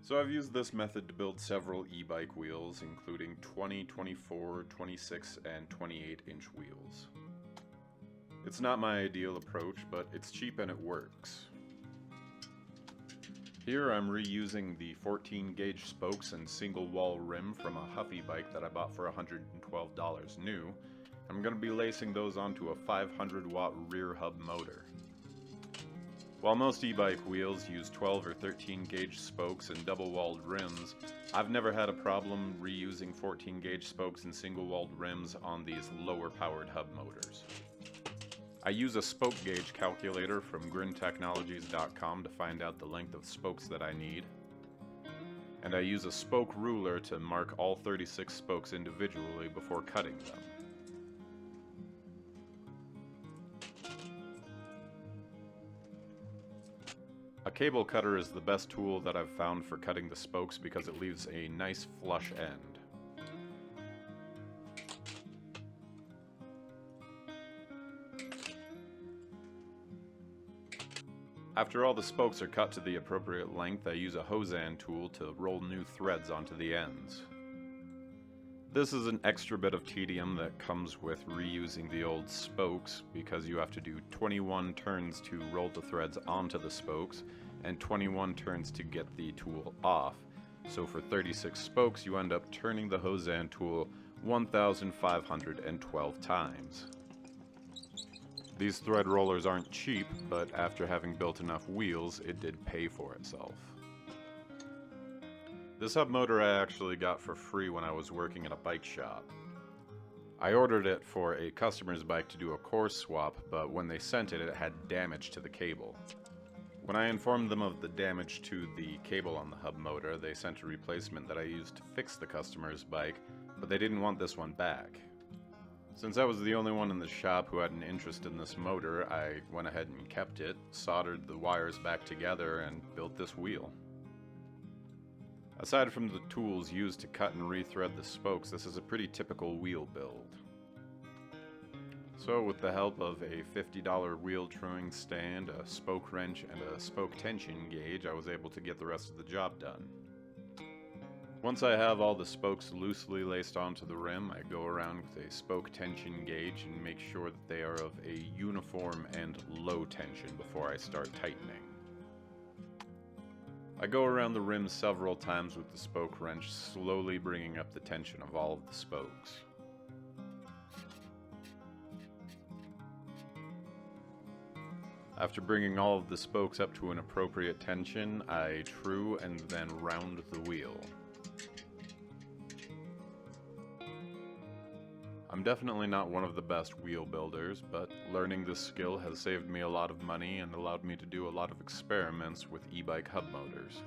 So I've used this method to build several e-bike wheels, including 20, 24, 26, and 28-inch wheels. It's not my ideal approach, but it's cheap and it works. Here I'm reusing the 14 gauge spokes and single wall rim from a Huffy bike that I bought for $112 new. I'm going to be lacing those onto a 500 watt rear hub motor. While most e-bike wheels use 12 or 13 gauge spokes and double-walled rims, I've never had a problem reusing 14 gauge spokes and single-walled rims on these lower-powered hub motors. I use a spoke gauge calculator from grintechnologies.com to find out the length of spokes that I need, and I use a spoke ruler to mark all 36 spokes individually before cutting them. A cable cutter is the best tool that I've found for cutting the spokes because it leaves a nice flush end. After all the spokes are cut to the appropriate length, I use a Hosan tool to roll new threads onto the ends. This is an extra bit of tedium that comes with reusing the old spokes because you have to do 21 turns to roll the threads onto the spokes and 21 turns to get the tool off. So for 36 spokes you end up turning the Hosan tool 1,512 times. These thread rollers aren't cheap, but after having built enough wheels, it did pay for itself. This hub motor I actually got for free when I was working at a bike shop. I ordered it for a customer's bike to do a course swap, but when they sent it, it had damage to the cable. When I informed them of the damage to the cable on the hub motor, they sent a replacement that I used to fix the customer's bike, but they didn't want this one back. Since I was the only one in the shop who had an interest in this motor, I went ahead and kept it, soldered the wires back together, and built this wheel. Aside from the tools used to cut and rethread the spokes, this is a pretty typical wheel build. So with the help of a $50 wheel truing stand, a spoke wrench, and a spoke tension gauge, I was able to get the rest of the job done. Once I have all the spokes loosely laced onto the rim, I go around with a spoke tension gauge and make sure that they are of a uniform and low tension before I start tightening. I go around the rim several times with the spoke wrench, slowly bringing up the tension of all of the spokes. After bringing all of the spokes up to an appropriate tension, I true and then round the wheel. I'm definitely not one of the best wheel builders, but learning this skill has saved me a lot of money and allowed me to do a lot of experiments with e-bike hub motors.